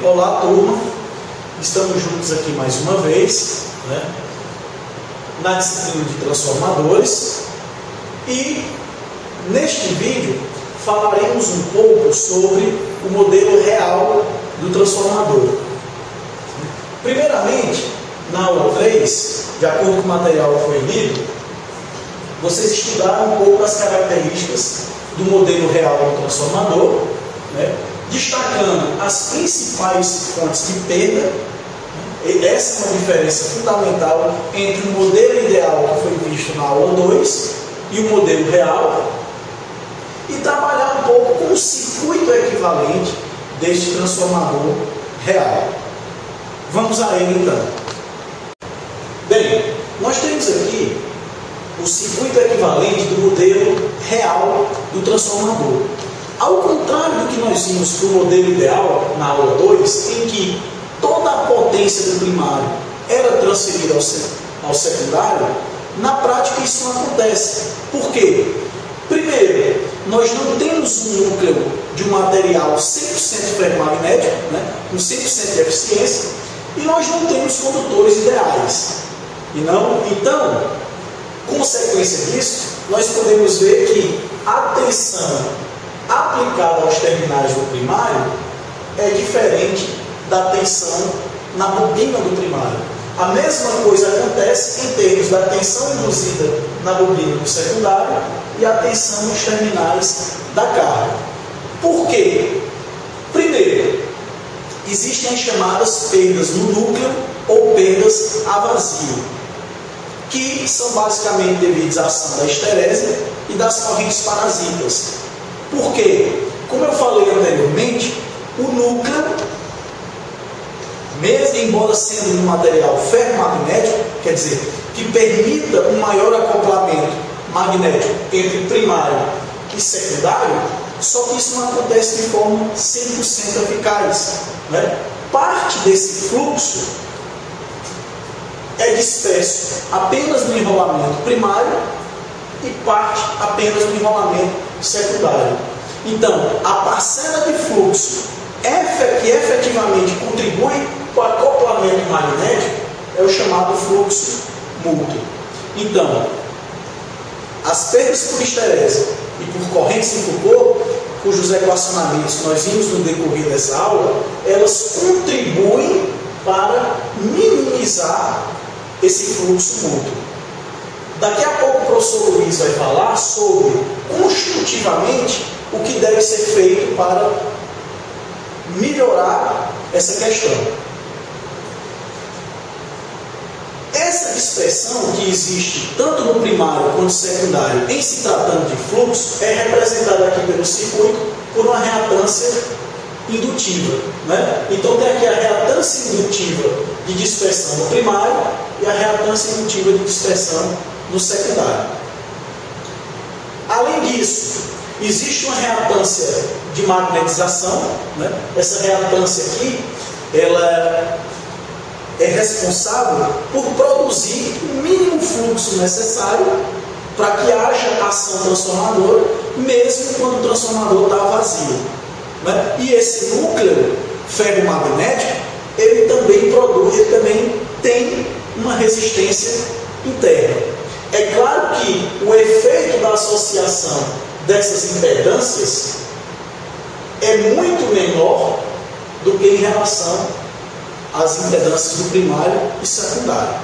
Olá, turma. Estamos juntos aqui mais uma vez, né, na disciplina de transformadores. E neste vídeo falaremos um pouco sobre o modelo real do transformador. Primeiramente, na aula 3, de acordo com o material que foi lido, vocês estudaram um pouco as características do modelo real do transformador, né, destacando as principais fontes de perda. Essa é uma diferença fundamental entre o modelo ideal que foi visto na aula 2 e o modelo real, e trabalhar um pouco com o circuito equivalente deste transformador real. Vamos a ele então. Bem, nós temos aqui o circuito equivalente do modelo real do transformador. Ao contrário do que nós vimos para o modelo ideal na aula 2, em que toda a potência do primário era transferida ao secundário, na prática isso não acontece. Por quê? Primeiro, nós não temos um núcleo de um material 100% ferromagnético, né, com 100% de eficiência, e nós não temos condutores ideais. Então, consequência disso, nós podemos ver que a tensão aplicada aos terminais do primário é diferente da tensão na bobina do primário. A mesma coisa acontece em termos da tensão induzida na bobina do secundário e a tensão nos terminais da carga. Por quê? Primeiro, existem as chamadas perdas no núcleo ou perdas a vazio, que são basicamente devidas à ação da histerésia e das correntes parasitas. Por quê? Como eu falei anteriormente, o núcleo, mesmo embora sendo um material ferromagnético, quer dizer, que permita um maior acoplamento magnético entre primário e secundário, só que isso não acontece de forma 100% eficaz, né? Parte desse fluxo é disperso apenas no enrolamento primário e parte apenas no enrolamento secundário. Então, a parcela de fluxo que efetivamente contribui para o acoplamento magnético é o chamado fluxo múltiplo. Então, as perdas por histerésia e por correntes em Foucault, cujos equacionamentos nós vimos no decorrer dessa aula, elas contribuem para minimizar esse fluxo múltiplo. Daqui a pouco o professor Luiz vai falar sobre, construtivamente, o que deve ser feito para melhorar essa questão. Essa dispersão que existe tanto no primário quanto no secundário em se tratando de fluxo é representada aqui pelo circuito por uma reatância indutiva, né? Então tem aqui a reatância indutiva de dispersão no primário e a reatância indutiva de dispersão no secundário. Além disso, existe uma reatância de magnetização, né? Essa reatância aqui, ela é responsável por produzir o mínimo fluxo necessário para que haja ação transformadora, mesmo quando o transformador está vazio, né? E esse núcleo ferromagnético, ele também tem uma resistência interna. É claro que o efeito da associação dessas impedâncias é muito menor do que em relação às impedâncias do primário e secundário.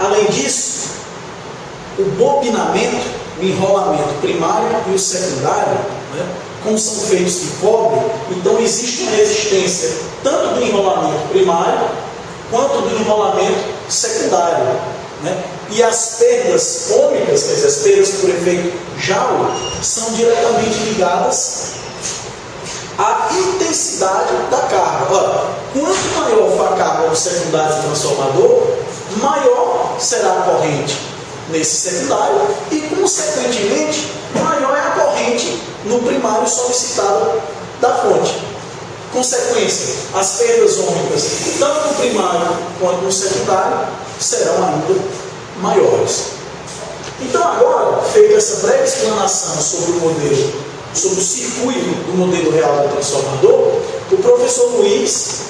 Além disso, o bobinamento, o enrolamento primário e o secundário, né, como são feitos de cobre, então existe uma resistência tanto do enrolamento primário quanto do enrolamento secundário, né? E as perdas ômicas, quer dizer, as perdas por efeito Joule, são diretamente ligadas à intensidade da carga. Ora, quanto maior for a carga no secundário do transformador, maior será a corrente nesse secundário e, consequentemente, maior é a corrente no primário solicitado da fonte. Consequência, as perdas ômicas, tanto no primário quanto no secundário, serão ainda maiores. Então, agora, feita essa breve explanação sobre o circuito do modelo real do transformador, o professor professor Luiz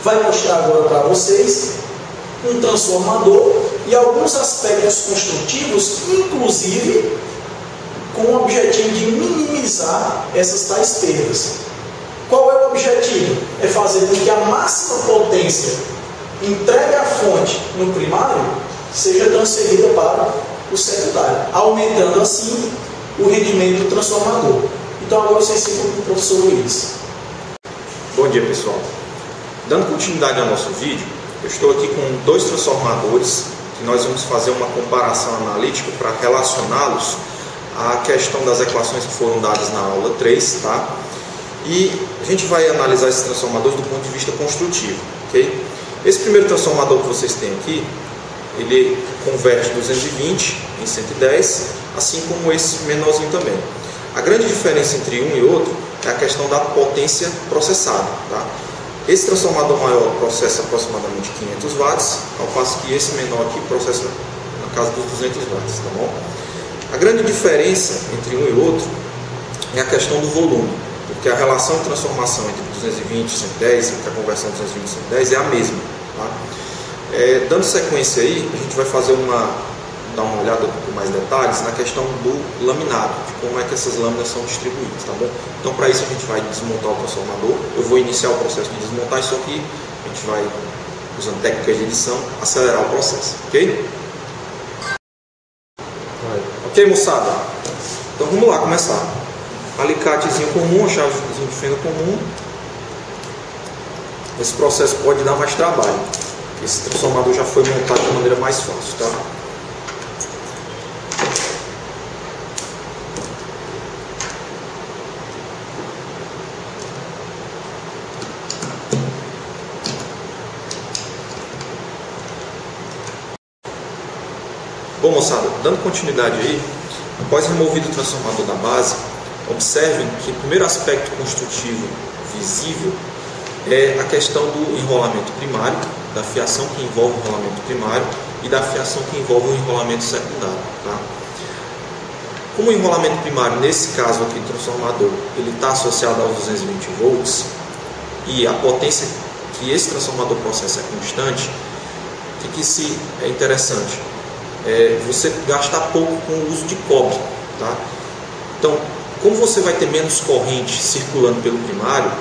vai mostrar agora para vocês um transformador e alguns aspectos construtivos, inclusive com o objetivo de minimizar essas tais perdas. Qual é o objetivo? É fazer com que a máxima potência entregue à fonte no primário seja transferida para o secundário, aumentando assim o rendimento do transformador. Então agora vocês ficam com o professor Luiz. Bom dia, pessoal. Dando continuidade ao nosso vídeo, eu estou aqui com dois transformadores que nós vamos fazer uma comparação analítica para relacioná-los à questão das equações que foram dadas na aula 3, tá? E a gente vai analisar esses transformadores do ponto de vista construtivo, ok? Esse primeiro transformador que vocês têm aqui, ele converte 220 em 110, assim como esse menorzinho também. A grande diferença entre um e outro é a questão da potência processada, tá? Esse transformador maior processa aproximadamente 500 watts, ao passo que esse menor aqui processa na casa dos 200 watts, tá bom? A grande diferença entre um e outro é a questão do volume, porque a relação de transformação entre 220 e 110, entre a conversão de 220 e 110 é a mesma, tá? Dando sequência aí, a gente vai dar uma olhada com mais detalhes na questão do laminado, de como é que essas lâminas são distribuídas, tá bom? Então, para isso a gente vai desmontar o transformador. Eu vou iniciar o processo de desmontar, só que a gente vai, usando técnicas de edição, acelerar o processo, ok? Ok, moçada? Então vamos lá começar. Alicatezinho comum, chavezinho de fenda comum. Esse processo pode dar mais trabalho. Esse transformador já foi montado de maneira mais fácil, tá? Bom, moçada, dando continuidade aí, após removido o transformador da base, observem que o primeiro aspecto construtivo visível é a questão do enrolamento primário, da fiação que envolve o enrolamento primário e da fiação que envolve o enrolamento secundário, tá? Como o enrolamento primário, nesse caso aqui do transformador, ele está associado aos 220 volts e a potência que esse transformador processa é constante, o que é interessante? Você gastar pouco com o uso de cobre, tá? Então, como você vai ter menos corrente circulando pelo primário,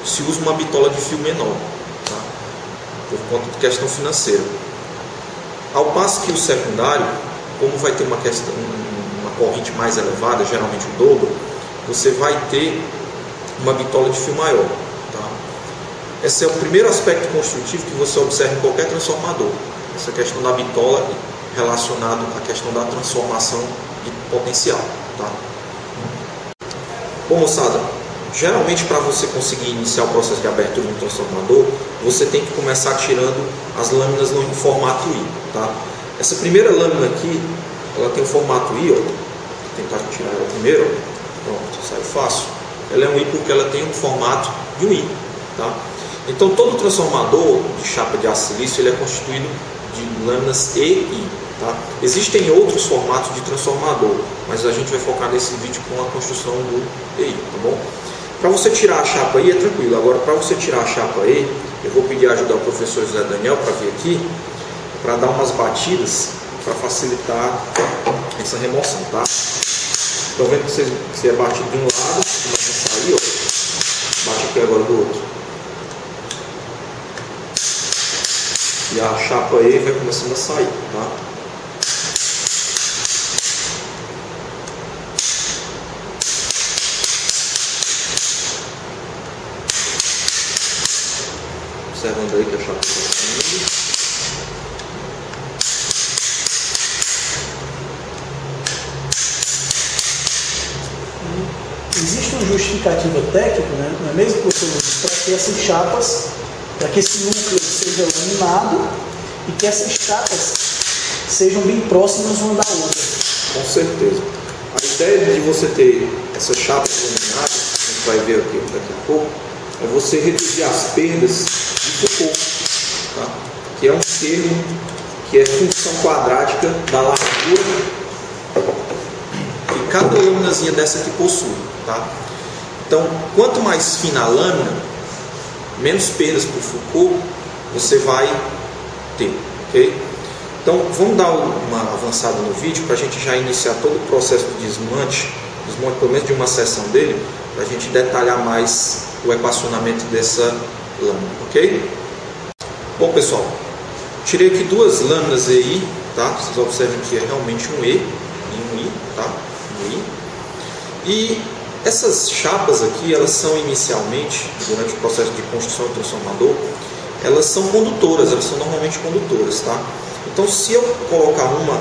se usa uma bitola de fio menor, tá? Por conta de questão financeira. Ao passo que o secundário, como vai ter uma corrente mais elevada, geralmente o dobro, você vai ter uma bitola de fio maior, tá? Esse é o primeiro aspecto construtivo que você observa em qualquer transformador, essa questão da bitola relacionado à questão da transformação de potencial, tá? Bom, moçada, geralmente para você conseguir iniciar o processo de abertura de um transformador, você tem que começar tirando as lâminas no formato I, tá? Essa primeira lâmina aqui, ela tem o formato I, ó. Vou tentar tirar ela primeiro, ó. Pronto, saiu fácil. Ela é um I porque ela tem um formato de um I, tá? Então todo transformador de chapa de aço silício, ele é constituído de lâminas EI, tá? Existem outros formatos de transformador, mas a gente vai focar nesse vídeo com a construção do EI, tá bom? Para você tirar a chapa aí é tranquilo. Agora, para você tirar a chapa aí, eu vou pedir ajuda ao professor José Daniel para vir aqui, para dar umas batidas para facilitar essa remoção, tá? Estão vendo que você é batido de um lado, começa a sair, ó. Bate aqui agora do outro. E a chapa aí vai começando a sair, tá? Observando aí que a chapa está saindo. Existe uma justificativa técnica, né? Não é mesmo, professor Luiz, para que essas chapas, para que esse núcleo seja laminado e que essas chapas sejam bem próximas uma da outra. Com certeza. A ideia de você ter essas chapas laminadas, a gente vai ver aqui daqui a pouco, é você reduzir as perdas de Foucault, tá? Que é um termo que é função quadrática da largura que cada laminazinha dessa aqui possui, tá? Então, quanto mais fina a lâmina, menos perdas por Foucault você vai ter, ok? Então vamos dar uma avançada no vídeo para a gente já iniciar todo o processo de desmonte pelo menos de uma seção dele, para a gente detalhar mais o equacionamento dessa lâmina, ok? Bom pessoal, tirei aqui duas lâminas EI, tá? Vocês observem que é realmente um E e um I, tá? Um I. E essas chapas aqui, elas são inicialmente, durante o processo de construção do transformador, elas são condutoras, elas são normalmente condutoras, tá? Então se eu colocar uma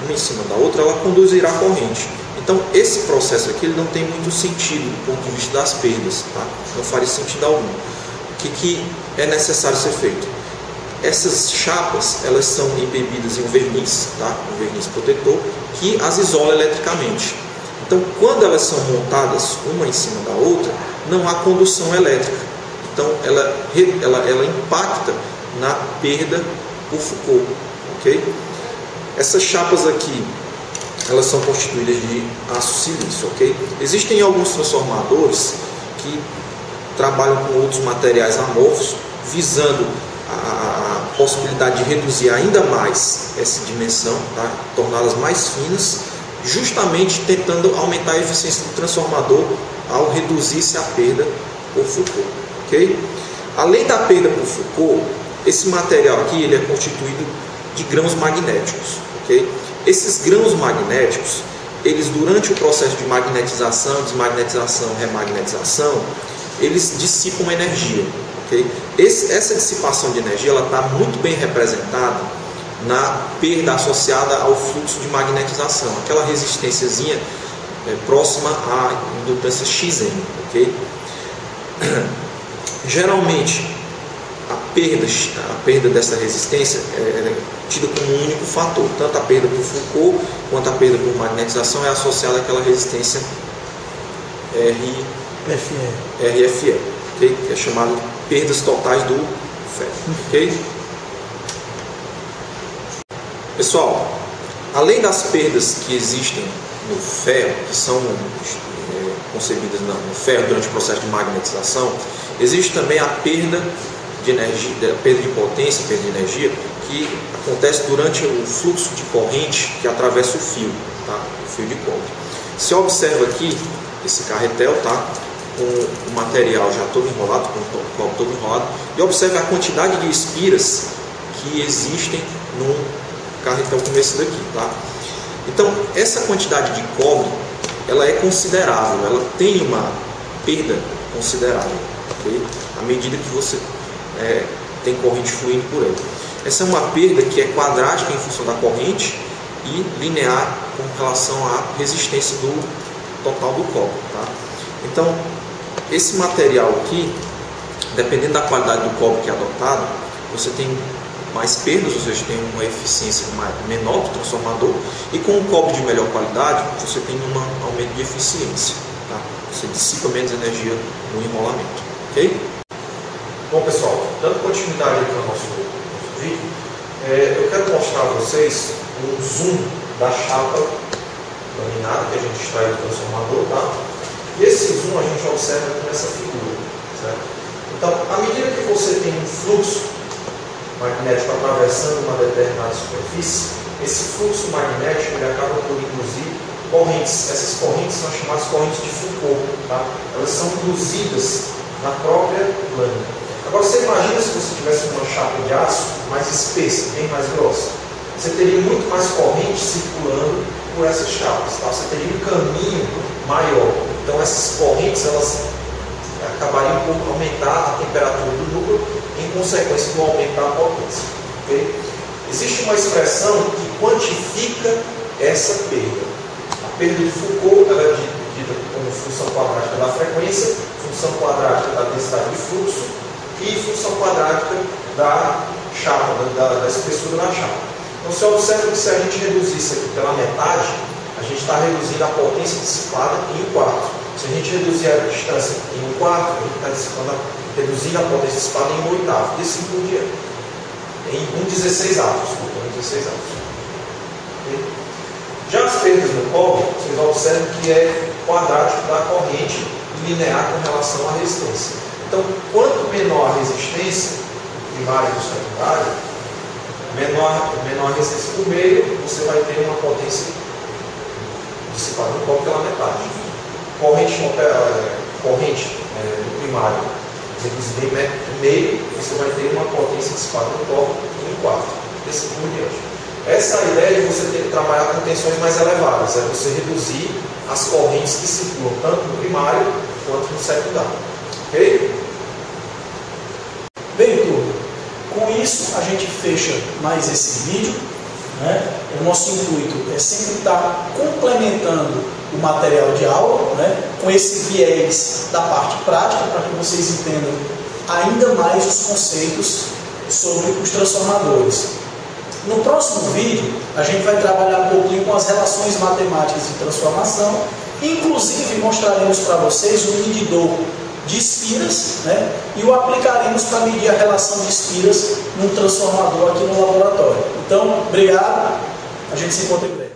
em cima da outra, ela conduzirá corrente. Então esse processo aqui ele não tem muito sentido do ponto de vista das perdas, tá? Não faria sentido algum. O que é necessário ser feito? Essas chapas, elas são embebidas em um verniz, tá? Um verniz protetor, que as isola eletricamente. Então, quando elas são montadas uma em cima da outra, não há condução elétrica. Então, ela impacta na perda por Foucault, ok? Essas chapas aqui, elas são constituídas de aço silício, ok? Existem alguns transformadores que trabalham com outros materiais amorfos, visando a possibilidade de reduzir ainda mais essa dimensão, tá? Torná-las mais finas, justamente tentando aumentar a eficiência do transformador ao reduzir-se a perda por Foucault, ok? Além da perda por Foucault, esse material aqui ele é constituído de grãos magnéticos, ok? Esses grãos magnéticos, eles durante o processo de magnetização, desmagnetização, remagnetização, eles dissipam energia, ok? Essa dissipação de energia ela está muito bem representada na perda associada ao fluxo de magnetização, aquela resistênciazinha próxima à indutância Xn, ok? Geralmente a perda dessa resistência é tida como um único fator, tanto a perda por Foucault quanto a perda por magnetização é associada àquela resistência RFE, okay? Que é chamado de perdas totais do ferro, ok? Pessoal, além das perdas que existem no ferro, que são concebidas no ferro durante o processo de magnetização, existe também a perda de energia, perda de potência, perda de energia, que acontece durante o fluxo de corrente que atravessa o fio, tá? O fio de cobre. Se observa aqui esse carretel, tá? Com o material já todo enrolado, com o cobre todo enrolado, e observe a quantidade de espiras que existem no carretel como esse daqui, tá? Então, essa quantidade de cobre, ela é considerável, ela tem uma perda considerável, ok? À medida que você tem corrente fluindo por ele. Essa é uma perda que é quadrática em função da corrente e linear com relação à resistência do total do cobre, tá? Então, esse material aqui, dependendo da qualidade do cobre que é adotado, você tem mais perdas, ou seja, tem uma eficiência menor do transformador, e com um cobre de melhor qualidade, você tem um aumento de eficiência, tá? Você dissipa menos energia no enrolamento, ok? Bom pessoal, dando continuidade aqui ao nosso vídeo, eu quero mostrar a vocês um zoom da chapa laminada que a gente extrai do transformador, tá? E esse zoom a gente observa com essa figura, certo? Então, à medida que você tem um fluxo magnético atravessando uma determinada superfície, esse fluxo magnético ele acaba por induzir correntes. Essas correntes são chamadas correntes de Foucault, tá? Elas são induzidas na própria lâmina. Agora você imagina se você tivesse uma chapa de aço mais espessa, bem mais grossa. Você teria muito mais corrente circulando por essas chapas, tá? Você teria um caminho maior. Então essas correntes elas acabariam por aumentar a temperatura do núcleo em consequência do aumento da potência. Okay? Existe uma expressão que quantifica essa perda. A perda de Foucault ela é dita como função quadrática da frequência, função quadrática da densidade de fluxo e função quadrática da chapa, da espessura da chapa. Então você observa que se a gente reduzir isso aqui pela metade, a gente está reduzindo a potência dissipada em 1 quarto. Se a gente reduzir a distância em 1 quarto, a gente está reduzindo a potência dissipada em 1 oitavo, e assim por diante. Em 1/16 avos, desculpa, 1/16 avos. Okay? Já as perdas no cobre, vocês observam que é quadrático da corrente linear com relação à resistência. Então, quanto menor a resistência primária do secundário, menor a resistência do meio, você vai ter uma potência dissipada no copo pela metade. Corrente do primário reduzida em meio, você vai ter uma potência dissipada no copo em 4. Desse por diante. Essa é a ideia de você ter que trabalhar com tensões mais elevadas, é você reduzir as correntes que circulam tanto no primário quanto no secundário. Ok? Bem, turma, com isso a gente fecha mais esse vídeo. Né? O nosso intuito é sempre estar complementando o material de aula, né? Com esse viés da parte prática, para que vocês entendam ainda mais os conceitos sobre os transformadores. No próximo vídeo, a gente vai trabalhar um pouquinho com as relações matemáticas de transformação, inclusive mostraremos para vocês um medidor de espiras, né? E o aplicaremos para medir a relação de espiras num transformador aqui no laboratório. Então, obrigado, a gente se encontra em breve.